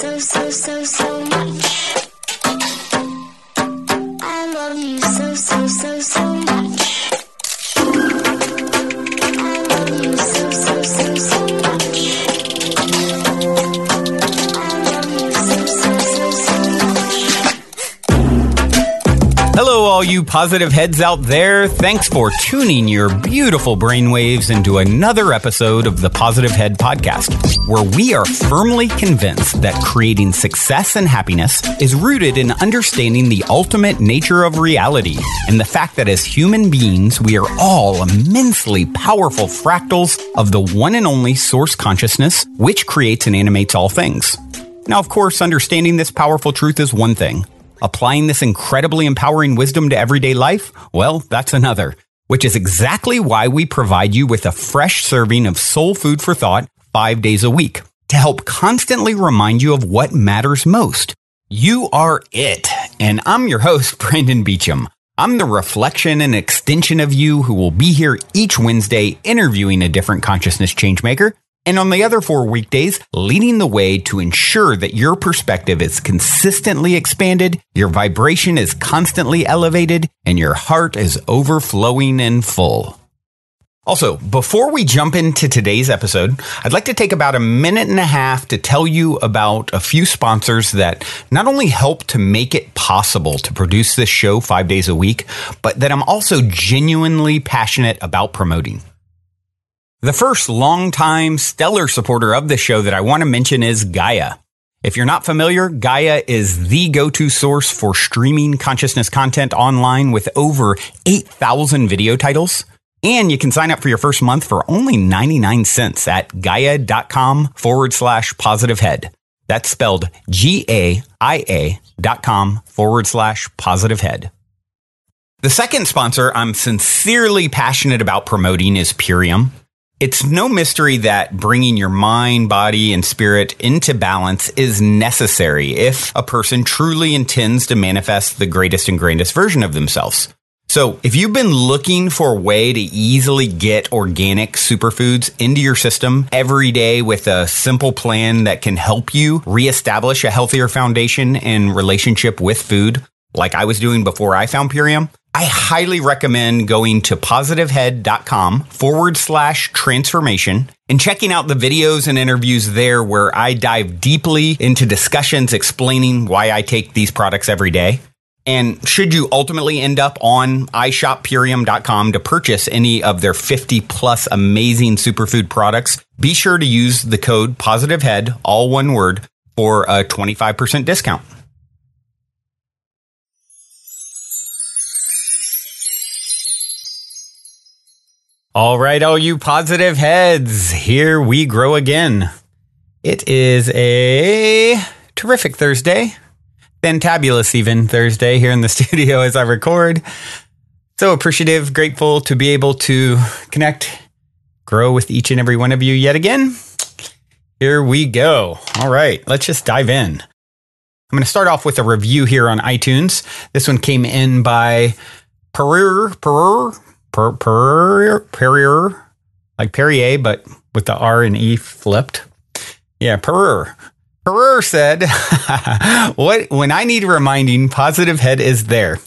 so much. I love you so much. I love you so much. I love you so much. Hello, all you positive heads out there. Thanks for tuning your beautiful brainwaves into another episode of the Positive Head Podcast, where we are firmly convinced that creating success and happiness is rooted in understanding the ultimate nature of reality and the fact that as human beings, we are all immensely powerful fractals of the one and only source consciousness, which creates and animates all things. Now, of course, understanding this powerful truth is one thing. Applying this incredibly empowering wisdom to everyday life? Well, that's another, which is exactly why we provide you with a fresh serving of soul food for thought 5 days a week to help constantly remind you of what matters most. You are it. And I'm your host, Brandon Beecham. I'm the reflection and extension of you who will be here each Wednesday interviewing a different consciousness changemaker. And on the other 4 weekdays, leading the way to ensure that your perspective is consistently expanded, your vibration is constantly elevated, and your heart is overflowing and full. Also, before we jump into today's episode, I'd like to take about a minute and a half to tell you about a few sponsors that not only help to make it possible to produce this show 5 days a week, but that I'm also genuinely passionate about promoting. The first longtime stellar supporter of the show that I want to mention is Gaia. If you're not familiar, Gaia is the go-to source for streaming consciousness content online with over 8,000 video titles. And you can sign up for your first month for only 99 cents at gaia.com/positivehead. That's spelled GAIA.com/positivehead. The second sponsor I'm sincerely passionate about promoting is Purium. It's no mystery that bringing your mind, body, and spirit into balance is necessary if a person truly intends to manifest the greatest and grandest version of themselves. So if you've been looking for a way to easily get organic superfoods into your system every day with a simple plan that can help you reestablish a healthier foundation and relationship with food, like I was doing before I found Purium, I highly recommend going to positivehead.com/transformation and checking out the videos and interviews there where I dive deeply into discussions explaining why I take these products every day. And should you ultimately end up on iShopPurium.com to purchase any of their 50 plus amazing superfood products, be sure to use the code POSITIVEHEAD, all one word, for a 25% discount. All right, all you positive heads, here we grow again. It is a terrific Thursday, fantabulous even Thursday here in the studio as I record. So appreciative, grateful to be able to connect, grow with each and every one of you yet again. Here we go. All right, let's just dive in. I'm going to start off with a review here on iTunes. This one came in by Perrier, like Perrier, but with the R and E flipped. Yeah, Perrier. Perrier said, when I need reminding, Positive Head is there.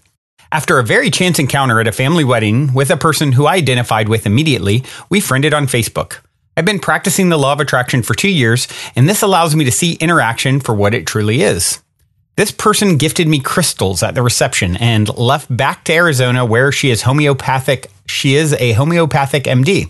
After a very chance encounter at a family wedding with a person who I identified with immediately, we friended on Facebook. I've been practicing the law of attraction for 2 years, and this allows me to see interaction for what it truly is. This person gifted me crystals at the reception and left back to Arizona where she is a homeopathic MD.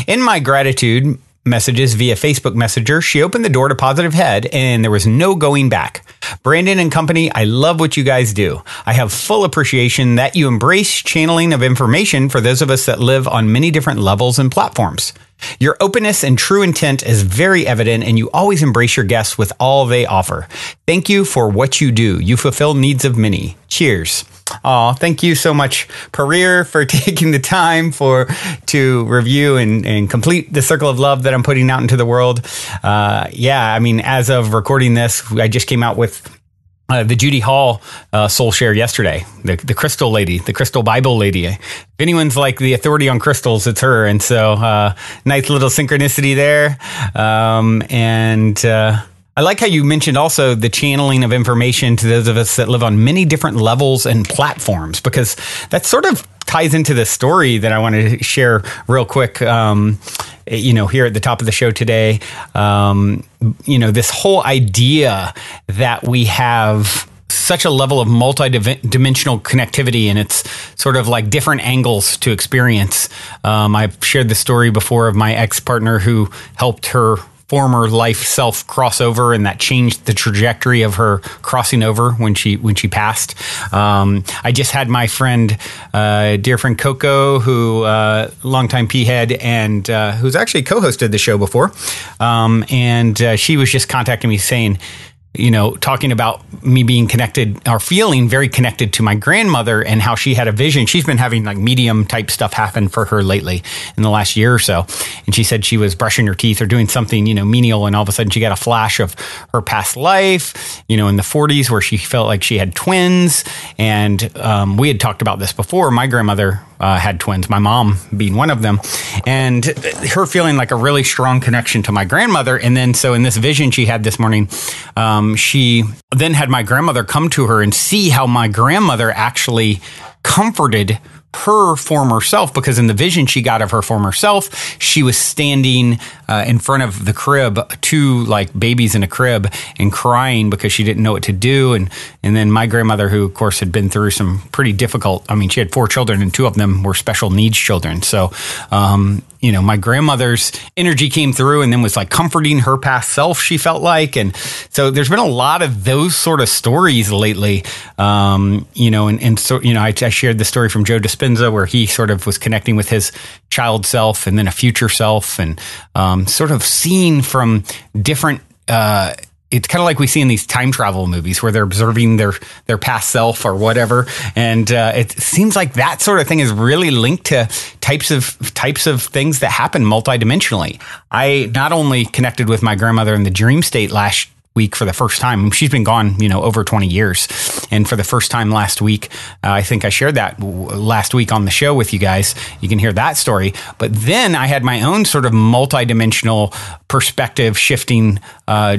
In my gratitude messages via Facebook Messenger, she opened the door to Positive Head and there was no going back. Brandon and company, I love what you guys do. I have full appreciation that you embrace channeling of information for those of us that live on many different levels and platforms. Your openness and true intent is very evident, and you always embrace your guests with all they offer. Thank you for what you do. You fulfill needs of many. Cheers. Oh, thank you so much, Perrier, for taking the time to review and complete the circle of love that I'm putting out into the world. As of recording this, I just came out with the Judy Hall soul share yesterday, the crystal lady, the crystal Bible lady. If anyone's like the authority on crystals, it's her. And so nice little synchronicity there. I like how you mentioned also the channeling of information to those of us that live on many different levels and platforms, because that sort of ties into the story that I wanted to share real quick. Here at the top of the show today, this whole idea that we have such a level of multi-dimensional connectivity, and it's sort of like different angles to experience. I've shared the story before of my ex-partner who helped her former life self cross over, and that changed the trajectory of her crossing over when she passed. I just had my friend, dear friend Coco, who longtime P-head, and who's actually co-hosted the show before, and she was just contacting me saying, talking about me being connected or feeling very connected to my grandmother and how she had a vision. She's been having like medium type stuff happen for her lately in the last year or so. And she said she was brushing her teeth or doing something, menial. And all of a sudden she got a flash of her past life, in the 40s, where she felt like she had twins. And we had talked about this before. My grandmother had twins, my mom being one of them, and her feeling like a really strong connection to my grandmother. And then, so in this vision she had this morning, she then had my grandmother come to her and see how my grandmother actually comforted her former self, because in the vision she got of her former self, she was standing in front of the crib, two like babies in a crib, and crying because she didn't know what to do. And then my grandmother, who of course had been through some pretty difficult, she had 4 children and 2 of them were special needs children. So, my grandmother's energy came through and then was like comforting her past self, she felt like. And so there's been a lot of those sort of stories lately. I shared the story from Joe Dispenza where he sort of was connecting with his child self and then a future self, and sort of seeing from different, it's kind of like we see in these time travel movies where they're observing their past self or whatever. And it seems like that sort of thing is really linked to types of things that happen multidimensionally. I not only connected with my grandmother in the dream state last week for the first time. She's been gone, over 20 years. And for the first time last week, I think I shared that last week on the show with you guys. You can hear that story. But then I had my own sort of multidimensional perspective shifting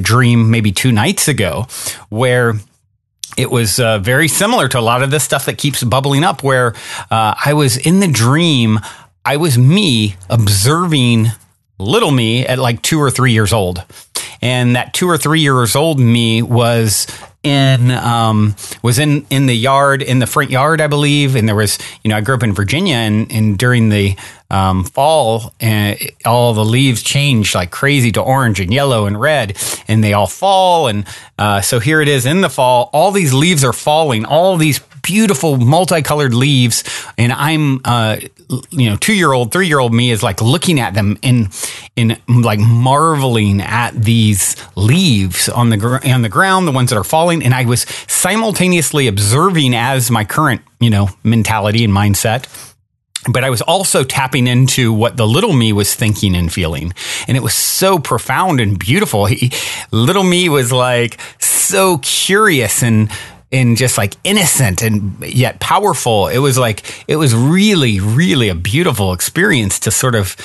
dream maybe 2 nights ago, where it was very similar to a lot of the stuff that keeps bubbling up, where I was in the dream. I was me observing little me at like 2 or 3 years old. And that 2 or 3 years old me was in the yard, in the front yard, I believe. And there was, I grew up in Virginia, and during the fall, all the leaves change like crazy to orange and yellow and red, and they all fall. And so here it is in the fall. All these leaves are falling, all these beautiful multicolored leaves. And I'm, 2-year-old, 3-year-old me is like looking at them in like marveling at these leaves on the ground, the ones that are falling. And I was simultaneously observing as my current, mentality and mindset. But I was also tapping into what the little me was thinking and feeling. And it was so profound and beautiful. Little me was like so curious and just like innocent and yet powerful. It was really, really a beautiful experience to sort of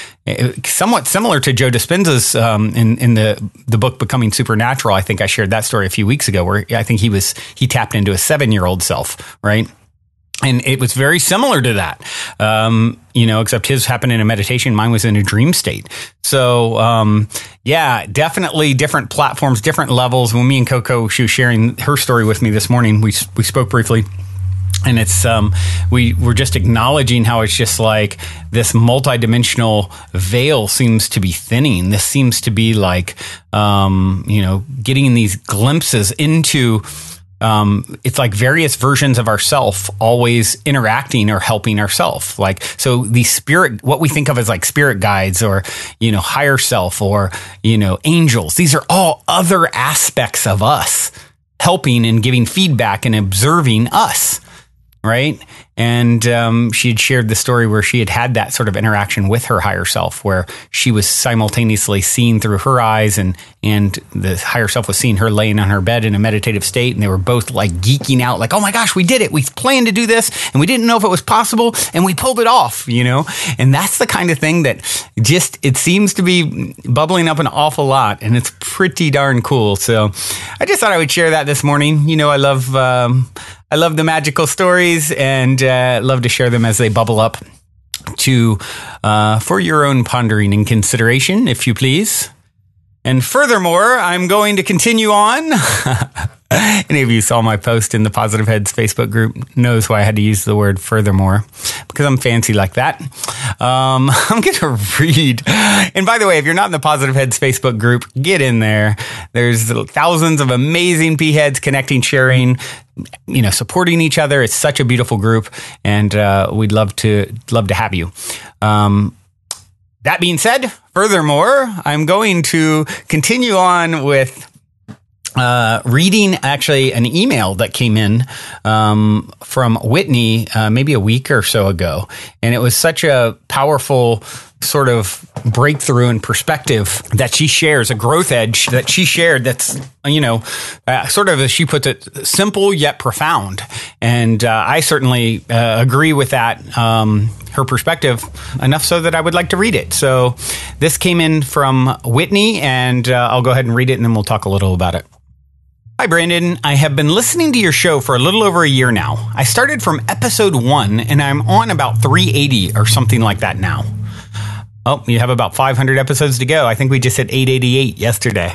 somewhat similar to Joe Dispenza's in the book Becoming Supernatural. I think I shared that story a few weeks ago, where I think he tapped into a 7-year-old self, right? And it was very similar to that, except his happened in a meditation. Mine was in a dream state. So, definitely different platforms, different levels. When me and Coco, she was sharing her story with me this morning, we spoke briefly. And it's, we were just acknowledging how it's just like this multidimensional veil seems to be thinning. This seems to be like, getting these glimpses into, it's like various versions of ourself always interacting or helping ourself. Like, so these what we think of as like spirit guides or, higher self or, angels, these are all other aspects of us helping and giving feedback and observing us. right? And she had shared the story where she had that sort of interaction with her higher self, where she was simultaneously seen through her eyes, and the higher self was seeing her laying on her bed in a meditative state, and they were both like geeking out, like, oh my gosh, we did it. We planned to do this, and we didn't know if it was possible, and we pulled it off, And that's the kind of thing that just, it seems to be bubbling up an awful lot, and it's pretty darn cool. So I just thought I would share that this morning. I love the magical stories, and love to share them as they bubble up for your own pondering and consideration, if you please. And furthermore, I'm going to continue on. Any of you saw my post in the Positive Heads Facebook group knows why I had to use the word furthermore, because I'm fancy like that. I'm going to read. And by the way, if you're not in the Positive Heads Facebook group, get in there. There's thousands of amazing P-heads connecting, sharing, supporting each other. It's such a beautiful group, and we'd love to have you. That being said, furthermore, I'm going to continue on with reading actually an email that came in from Whitney maybe a week or so ago. And it was such a powerful sort of breakthrough in perspective that she shares, a growth edge that she shared that's, sort of, as she puts it, simple yet profound. And I certainly agree with that, her perspective, enough so that I would like to read it. So this came in from Whitney, and I'll go ahead and read it, and then we'll talk a little about it. Hi, Brandon. I have been listening to your show for a little over a year now. I started from episode 1, and I'm on about 380 or something like that now. Oh, you have about 500 episodes to go. I think we just hit 888 yesterday.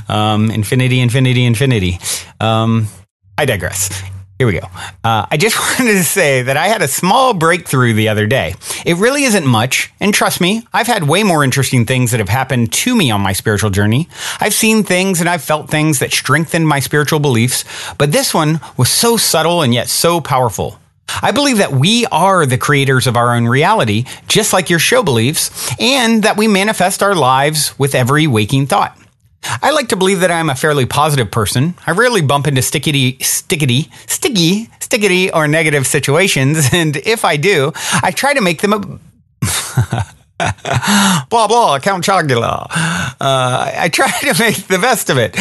Infinity. I digress. Here we go. I just wanted to say that I had a small breakthrough the other day. It really isn't much, and trust me, I've had way more interesting things that have happened to me on my spiritual journey. I've seen things and I've felt things that strengthened my spiritual beliefs, but this one was so subtle and yet so powerful. I believe that we are the creators of our own reality, just like your show believes, and that we manifest our lives with every waking thought. I like to believe that I'm a fairly positive person. I rarely bump into sticky, or negative situations, and if I do, I try to make them blah, blah, Count Chocula. I try to make the best of it.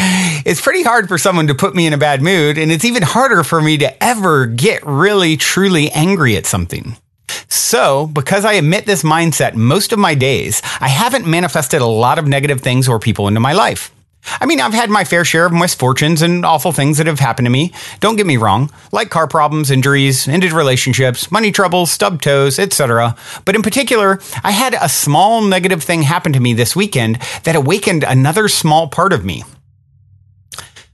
It's pretty hard for someone to put me in a bad mood, and it's even harder for me to ever get really, truly angry at something. So, because I admit this mindset most of my days, I haven't manifested a lot of negative things or people into my life. I mean, I've had my fair share of misfortunes and awful things that have happened to me. Don't get me wrong, like car problems, injuries, ended relationships, money troubles, stubbed toes, etc. But in particular, I had a small negative thing happen to me this weekend that awakened another small part of me.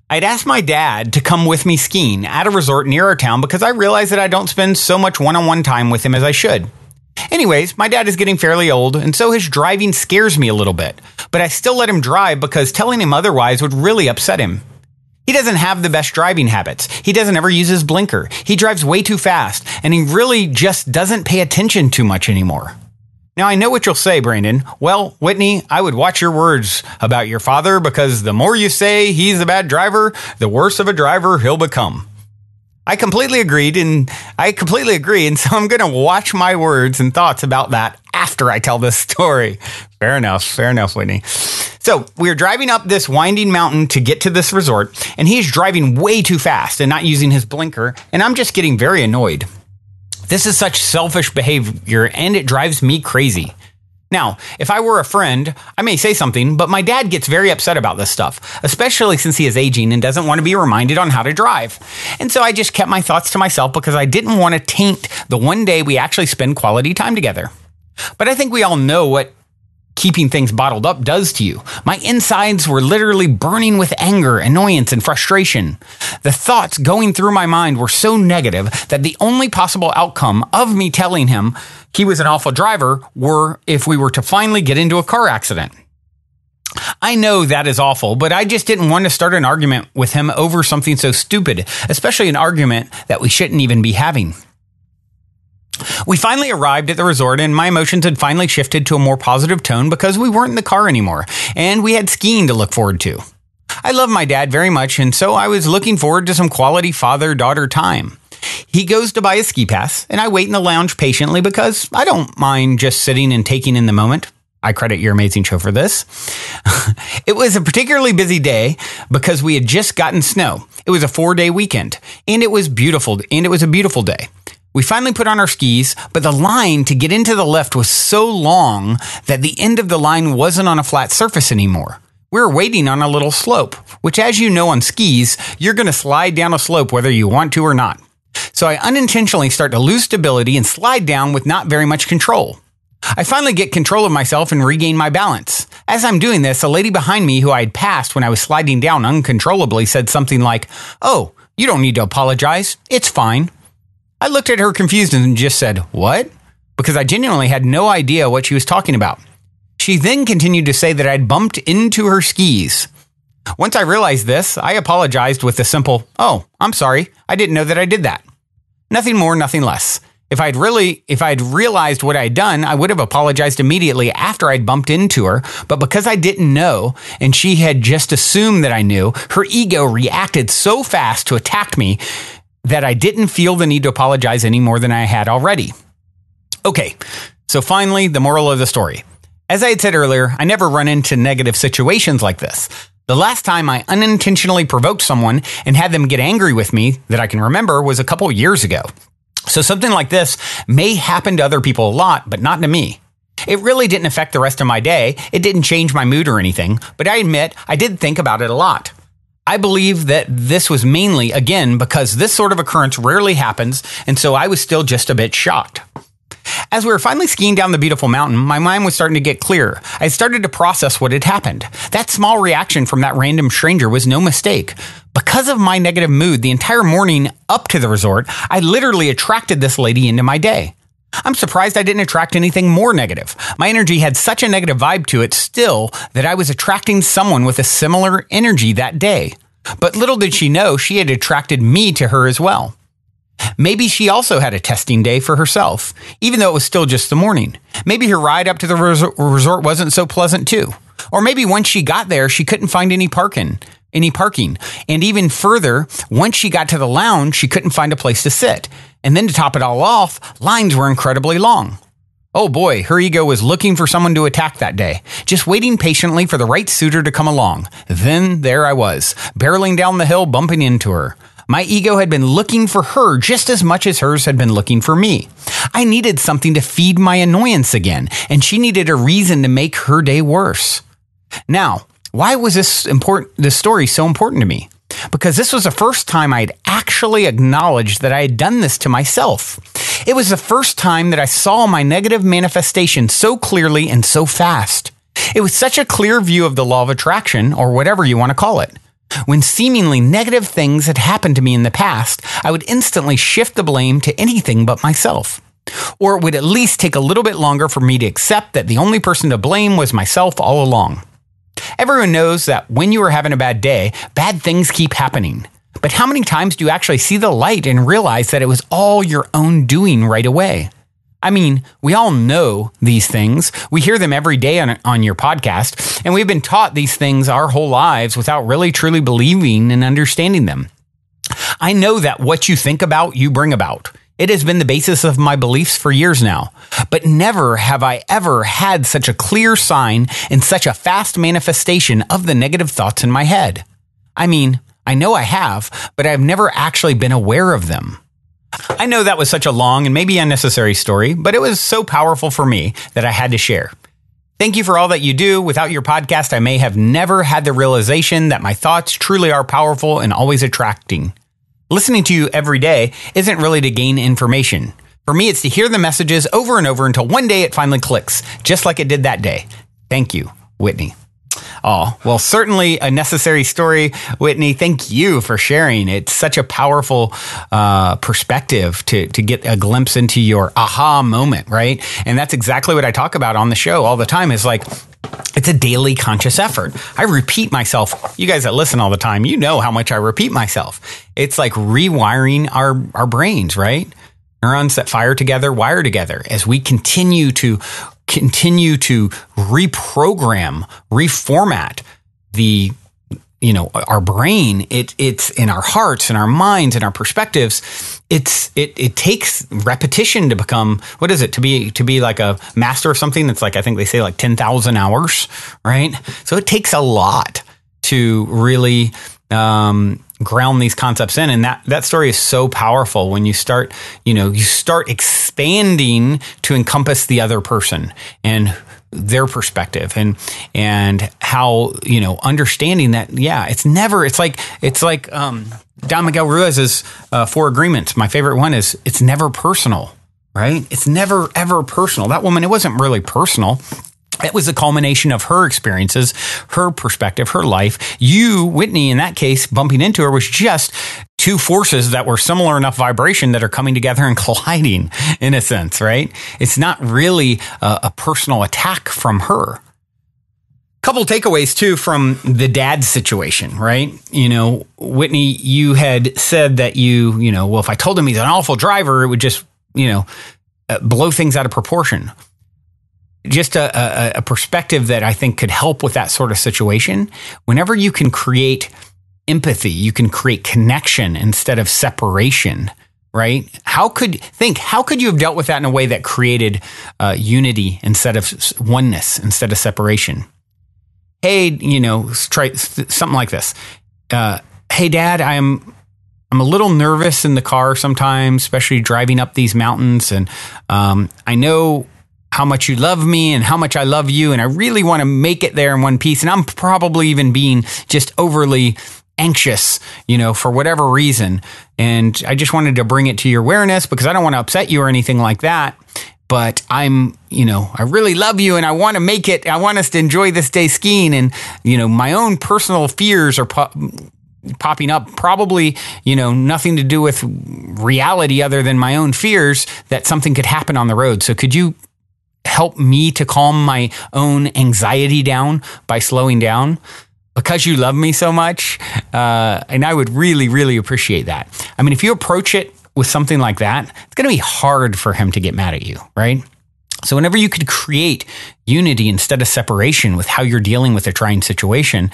I'd asked my dad to come with me skiing at a resort near our town because I realized that I don't spend so much one-on-one time with him as I should. Anyways, my dad is getting fairly old, and so his driving scares me a little bit. But I still let him drive because telling him otherwise would really upset him. He doesn't have the best driving habits. He doesn't ever use his blinker. He drives way too fast, and he really just doesn't pay attention too much anymore. Now, I know what you'll say, Brandon. Well, Whitney, I would watch your words about your father because the more you say he's a bad driver, the worse of a driver he'll become. I completely agree, and so I'm going to watch my words and thoughts about that after I tell this story. Fair enough, Whitney. So we're driving up this winding mountain to get to this resort, and he's driving way too fast and not using his blinker, and I'm just getting very annoyed. This is such selfish behavior, and it drives me crazy. Now, if I were a friend, I may say something, but my dad gets very upset about this stuff, especially since he is aging and doesn't want to be reminded on how to drive. And so I just kept my thoughts to myself because I didn't want to taint the one day we actually spend quality time together. But I think we all know what keeping things bottled up does to you. My insides were literally burning with anger, annoyance, and frustration. The thoughts going through my mind were so negative that the only possible outcome of me telling him he was an awful driver were if we were to finally get into a car accident. I know that is awful, but I just didn't want to start an argument with him over something so stupid, especially an argument that we shouldn't even be having. We finally arrived at the resort, and my emotions had finally shifted to a more positive tone because we weren't in the car anymore, and we had skiing to look forward to. I love my dad very much, and so I was looking forward to some quality father-daughter time. He goes to buy a ski pass, and I wait in the lounge patiently because I don't mind just sitting and taking in the moment. I credit Your Amazing Show for this. It was a particularly busy day because we had just gotten snow. It was a 4-day weekend, and it was beautiful, and it was a beautiful day. We finally put on our skis, but the line to get into the lift was so long that the end of the line wasn't on a flat surface anymore. We were waiting on a little slope, which, as you know, on skis, you're going to slide down a slope whether you want to or not. So I unintentionally start to lose stability and slide down with not very much control. I finally get control of myself and regain my balance. As I'm doing this, a lady behind me who I had passed when I was sliding down uncontrollably said something like, "Oh, you don't need to apologize. It's fine." I looked at her confused and just said, "What?" Because I genuinely had no idea what she was talking about. She then continued to say that I'd bumped into her skis. Once I realized this, I apologized with a simple, "Oh, I'm sorry. I didn't know that I did that." Nothing more, nothing less. If I'd realized what I'd done, I would have apologized immediately after I'd bumped into her. But because I didn't know, and she had just assumed that I knew, her ego reacted so fast to attack me that I didn't feel the need to apologize any more than I had already. Okay, so finally, the moral of the story. As I had said earlier, I never run into negative situations like this. The last time I unintentionally provoked someone and had them get angry with me that I can remember was a couple years ago. So something like this may happen to other people a lot, but not to me. It really didn't affect the rest of my day. It didn't change my mood or anything, but I admit I did think about it a lot. I believe that this was mainly, again, because this sort of occurrence rarely happens, and so I was still just a bit shocked. As we were finally skiing down the beautiful mountain, my mind was starting to get clearer. I started to process what had happened. That small reaction from that random stranger was no mistake. Because of my negative mood the entire morning up to the resort, I literally attracted this lady into my day. I'm surprised I didn't attract anything more negative. My energy had such a negative vibe to it still that I was attracting someone with a similar energy that day. But little did she know she had attracted me to her as well. Maybe she also had a testing day for herself, even though it was still just the morning. Maybe her ride up to the resort wasn't so pleasant too. Or maybe once she got there, she couldn't find any parking. And even further, once she got to the lounge, she couldn't find a place to sit. And then to top it all off, lines were incredibly long. Oh boy, her ego was looking for someone to attack that day, just waiting patiently for the right suitor to come along. Then there I was, barreling down the hill, bumping into her. My ego had been looking for her just as much as hers had been looking for me. I needed something to feed my annoyance again, and she needed a reason to make her day worse. Now, why was this story so important to me? Because this was the first time I had actually acknowledged that I had done this to myself. It was the first time that I saw my negative manifestation so clearly and so fast. It was such a clear view of the law of attraction, or whatever you want to call it. When seemingly negative things had happened to me in the past, I would instantly shift the blame to anything but myself. Or it would at least take a little bit longer for me to accept that the only person to blame was myself all along. Everyone knows that when you are having a bad day, bad things keep happening. But how many times do you actually see the light and realize that it was all your own doing right away? I mean, we all know these things. We hear them every day on your podcast, and we've been taught these things our whole lives without really truly believing and understanding them. I know that what you think about, you bring about. It has been the basis of my beliefs for years now, but never have I ever had such a clear sign and such a fast manifestation of the negative thoughts in my head. I mean, I know I have, but I've never actually been aware of them. I know that was such a long and maybe unnecessary story, but it was so powerful for me that I had to share. Thank you for all that you do. Without your podcast, I may have never had the realization that my thoughts truly are powerful and always attracting. Listening to you every day isn't really to gain information. For me, it's to hear the messages over and over until one day it finally clicks, just like it did that day. Thank you, Whitney. Oh, well, certainly a necessary story, Whitney. Thank you for sharing. It's such a powerful perspective to get a glimpse into your aha moment, right? And that's exactly what I talk about on the show all the time is like, it's a daily conscious effort. I repeat myself. You guys that listen all the time, you know how much I repeat myself. It's like rewiring our brains, right? Neurons that fire together, wire together as we continue to reprogram, reformat the our brain, it's in our hearts and our minds and our perspectives. It takes repetition to become, what is it? To be like a master of something that's like, I think they say like 10,000 hours, right? So it takes a lot to really, ground these concepts in. And that story is so powerful when you start expanding to encompass the other person and their perspective and how, understanding that, it's like Don Miguel Ruiz's 4 agreements. My favorite one is it's never personal, right? It's never, ever personal. That woman, it wasn't really personal. It was a culmination of her experiences, her perspective, her life. You, Whitney, in that case, bumping into her was just 2 forces that were similar enough vibration that are coming together and colliding in a sense, right? It's not really a personal attack from her. Couple takeaways too from the dad situation, right? Whitney, you had said that well, if I told him he's an awful driver, it would just, blow things out of proportion. Just a perspective that I think could help with that sort of situation. Whenever you can create empathy, you can create connection instead of separation, right? How could you have dealt with that in a way that created unity instead of oneness, instead of separation? Hey, try something like this. Hey, Dad, I'm a little nervous in the car sometimes, especially driving up these mountains. And I know how much you love me and how much I love you. And I really want to make it there in one piece. And I'm probably even being just overly anxious, for whatever reason. And I just wanted to bring it to your awareness because I don't want to upset you or anything like that. But I really love you and I want to make it. I want us to enjoy this day skiing. And, my own personal fears are popping up, probably, nothing to do with reality other than my own fears that something could happen on the road. So could you help me to calm my own anxiety down by slowing down because you love me so much? And I would really, really appreciate that. I mean, if you approach it with something like that, it's going to be hard for him to get mad at you, right? So whenever you could create unity instead of separation with how you're dealing with a trying situation,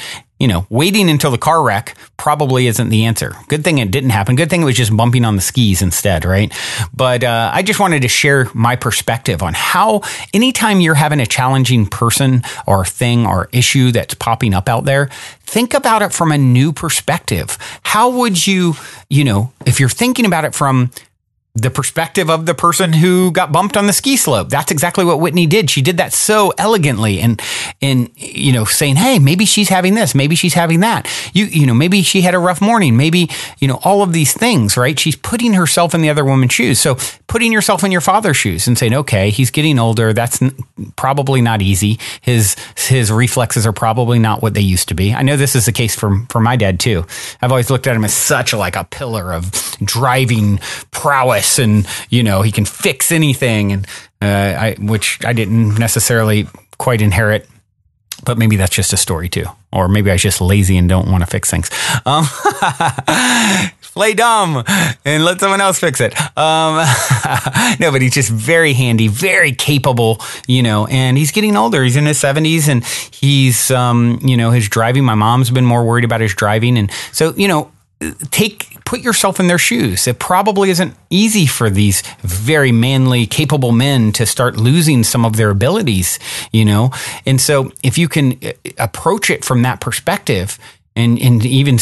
waiting until the car wreck probably isn't the answer. Good thing it didn't happen. Good thing it was just bumping on the skis instead, right? But I just wanted to share my perspective on how anytime you're having a challenging person or thing or issue that's popping up out there, think about it from a new perspective. How would you, if you're thinking about it from the perspective of the person who got bumped on the ski slope. That's exactly what Whitney did. She did that so elegantly and saying, hey, maybe she's having this, maybe she's having that. Maybe she had a rough morning. Maybe, all of these things, right? She's putting herself in the other woman's shoes. So putting yourself in your father's shoes and saying, okay, he's getting older. That's probably not easy. His reflexes are probably not what they used to be. I know this is the case for my dad too. I've always looked at him as such like a pillar of driving prowess. And, he can fix anything, and which I didn't necessarily quite inherit, but maybe that's just a story too. Or maybe I was just lazy and don't want to fix things. Play dumb and let someone else fix it. No, but he's just very handy, very capable, and he's getting older. He's in his 70s and he's, his driving. My mom's been more worried about his driving. And so, put yourself in their shoes. It probably isn't easy for these very manly, capable men to start losing some of their abilities, And so if you can approach it from that perspective and even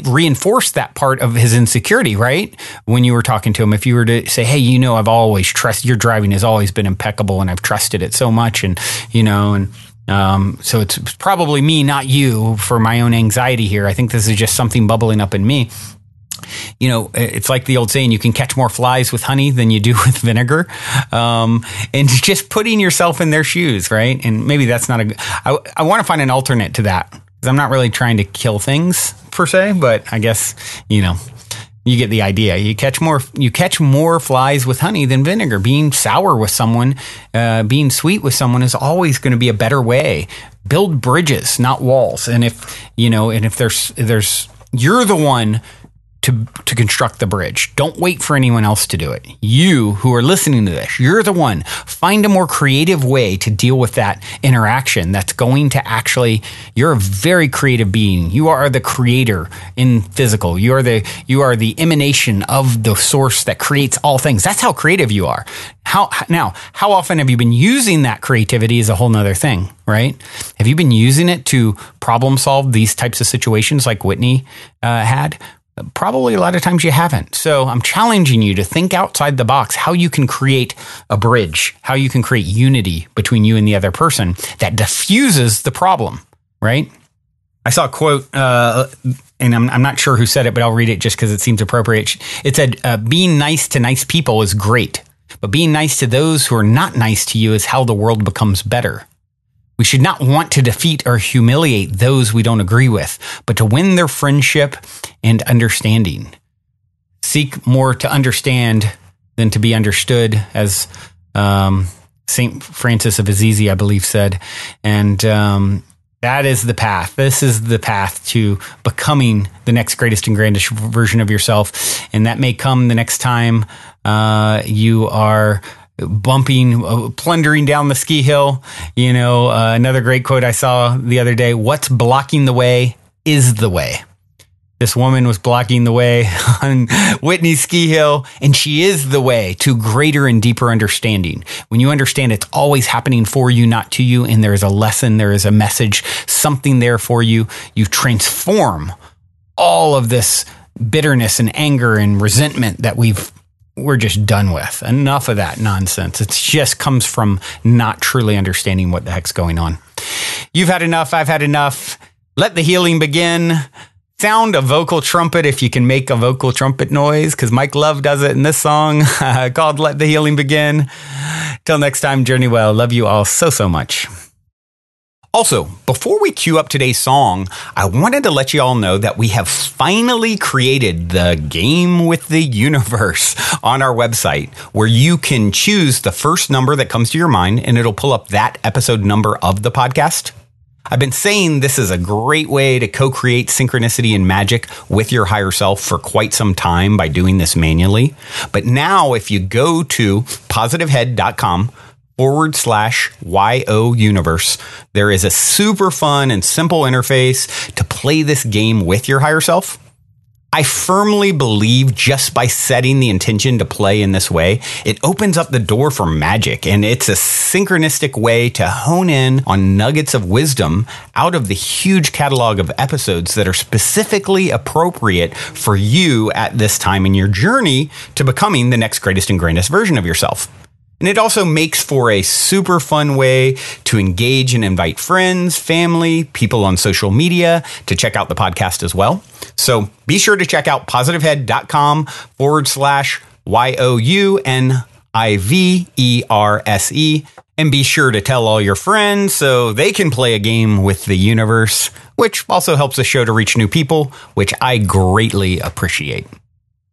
reinforce that part of his insecurity, right? When you were talking to him, if you were to say, hey, I've always trusted, your driving has always been impeccable and I've trusted it so much. And, so it's probably me, not you, for my own anxiety here. I think this is just something bubbling up in me. It's like the old saying, you can catch more flies with honey than you do with vinegar. And just putting yourself in their shoes, right? And maybe that's not I want to find an alternate to that because I'm not really trying to kill things per se, but I guess, you get the idea. You catch more flies with honey than vinegar. Being sour with someone, being sweet with someone is always going to be a better way. Build bridges, not walls. And if, there's you're the one to construct the bridge. Don't wait for anyone else to do it. You who are listening to this, you're the one. Find a more creative way to deal with that interaction that's going to actually, you're a very creative being. You are the creator in physical. You are the emanation of the source that creates all things. That's how creative you are. How often have you been using that creativity is a whole nother thing, right? Have you been using it to problem solve these types of situations like Whitney had? Probably a lot of times you haven't. So I'm challenging you to think outside the box, how you can create a bridge, how you can create unity between you and the other person that diffuses the problem, right? I saw a quote, and I'm not sure who said it, but I'll read it just because it seems appropriate. It said, being nice to nice people is great, but being nice to those who are not nice to you is how the world becomes better. We should not want to defeat or humiliate those we don't agree with, but to win their friendship and understanding. Seek more to understand than to be understood, as St. Francis of Assisi, I believe, said. And that is the path. This is the path to becoming the next greatest and grandest version of yourself. And that may come the next time you are plundering down the ski hill. Another great quote I saw the other day, what's blocking the way is the way. This woman was blocking the way on Whitney's ski hill, and she is the way to greater and deeper understanding. When you understand it's always happening for you, not to you, and there is a lesson, there is a message, something there for you, you transform all of this bitterness and anger and resentment that we're just done with. Enough of that nonsense. It just comes from not truly understanding what the heck's going on. You've had enough. I've had enough. Let the healing begin. Sound a vocal trumpet if you can make a vocal trumpet noise, because Mike Love does it in this song called Let the Healing Begin. Till next time, journey well. Love you all so, so much. Also, before we cue up today's song, I wanted to let you all know that we have finally created the Game with the Universe on our website, where you can choose the first number that comes to your mind, and it'll pull up that episode number of the podcast. I've been saying this is a great way to co-create synchronicity and magic with your higher self for quite some time by doing this manually. But now if you go to positivehead.com/YO Universe, there is a super fun and simple interface to play this game with your higher self. I firmly believe just by setting the intention to play in this way, it opens up the door for magic, and it's a synchronistic way to hone in on nuggets of wisdom out of the huge catalog of episodes that are specifically appropriate for you at this time in your journey to becoming the next greatest and grandest version of yourself. And it also makes for a super fun way to engage and invite friends, family, people on social media to check out the podcast as well. So be sure to check out positivehead.com/YOUNIVERSE, and be sure to tell all your friends so they can play a game with the universe, which also helps the show to reach new people, which I greatly appreciate.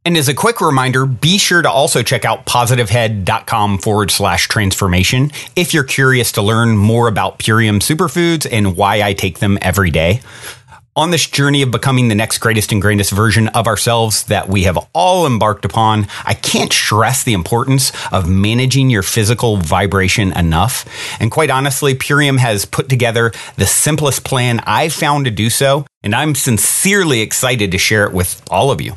And as a quick reminder, be sure to also check out positivehead.com/transformation if you're curious to learn more about Purium superfoods and why I take them every day. On this journey of becoming the next greatest and grandest version of ourselves that we have all embarked upon, I can't stress the importance of managing your physical vibration enough. And quite honestly, Purium has put together the simplest plan I've found to do so, and I'm sincerely excited to share it with all of you.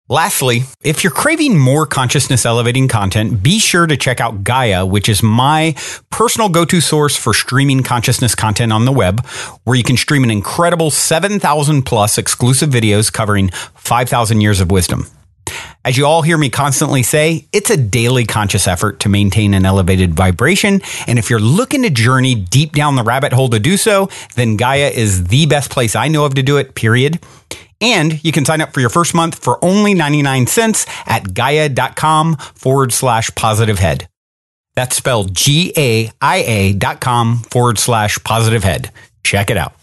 Lastly, if you're craving more consciousness elevating content, be sure to check out Gaia, which is my personal go-to source for streaming consciousness content on the web, where you can stream an incredible 7,000 plus exclusive videos covering 5,000 years of wisdom. As you all hear me constantly say, it's a daily conscious effort to maintain an elevated vibration. And if you're looking to journey deep down the rabbit hole to do so, then Gaia is the best place I know of to do it, period. And you can sign up for your first month for only 99 cents at gaia.com/positivehead. That's spelled GAIA.com/positivehead. Check it out.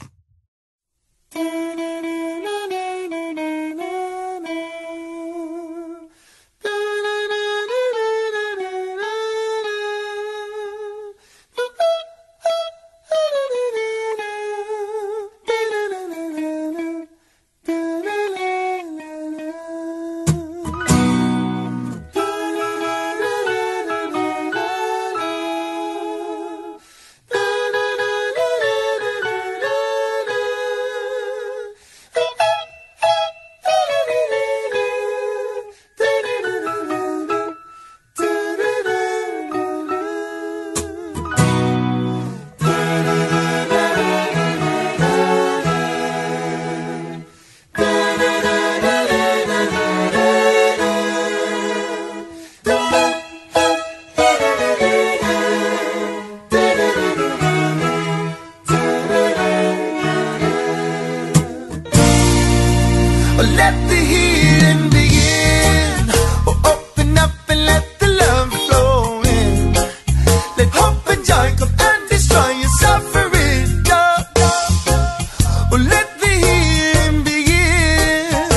let the healing begin. Oh, open up and let the love flow in. Let hope and joy come and destroy your suffering. Oh, let the healing begin.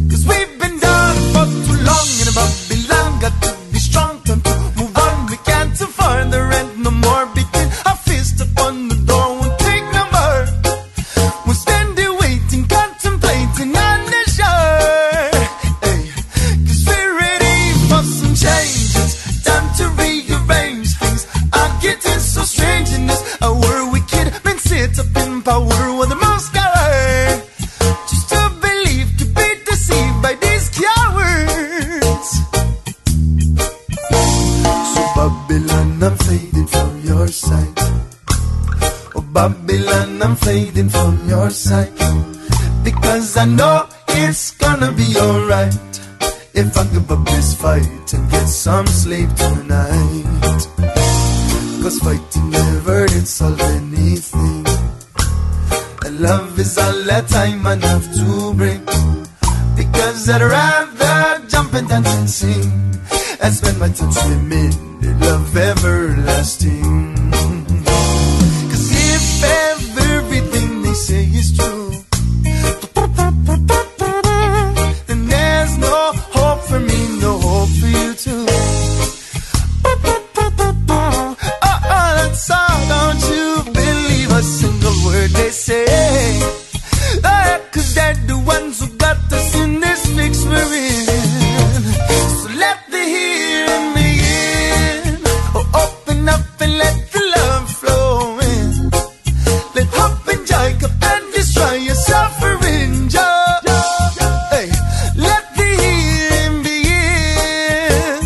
'Cause we've been down for too long in a Babylon. Got to be strong, time to move on. We can't too further and no more. Between our fist upon the door, won't take no more. We'll stand there waiting, contemplating on the shore. Hey, 'cause we're ready for some change. It's time to rearrange things. I'm getting so strange in this our wicked men sit up in power with the most power. Just to believe, to be deceived by these cowards. So Babylon, I'm fading from your sight. Oh Babylon, I'm fading from your sight. Because I know it's gonna be alright if I give up this fight and get some sleep tonight. 'Cause fighting never did solve anything. And love is all that time I have to bring. Because I'd rather jump and dance and sing and spend my time swimming in love everlasting. 'Cause if everything they say is true, then there's no hope for me, no hope for you too. So don't you believe a single word they say. 'Cause they're the ones who got us in this fix we're in. So let the healing begin. Oh, open up and let the love flow in. Let hope and joy come and destroy your suffering. Hey, let the healing begin.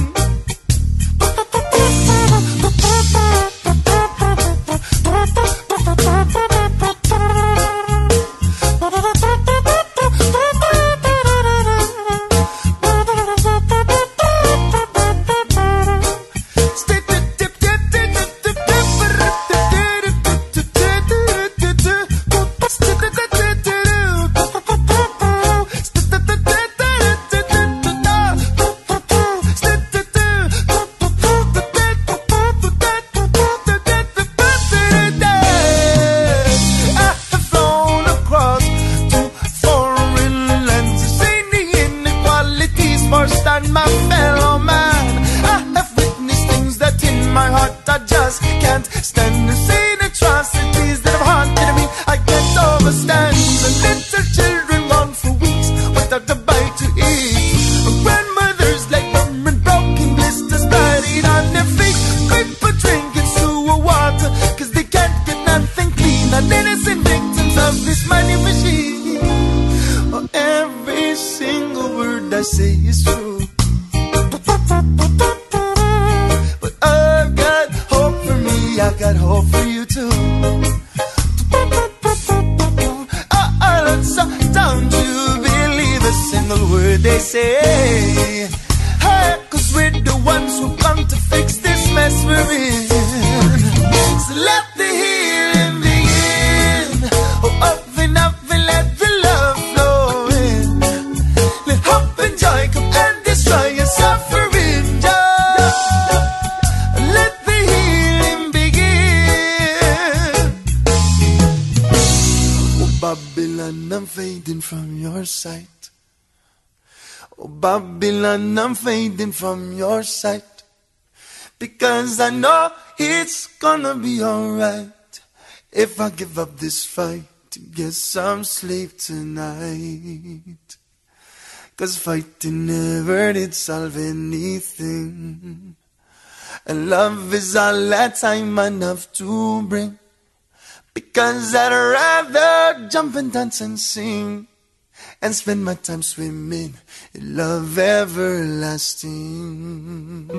Babylon, I'm fading from your sight. Because I know it's gonna be alright if I give up this fight to get some sleep tonight. 'Cause fighting never did solve anything. And love is all that time enough to bring. Because I'd rather jump and dance and sing and spend my time swimming in love everlasting.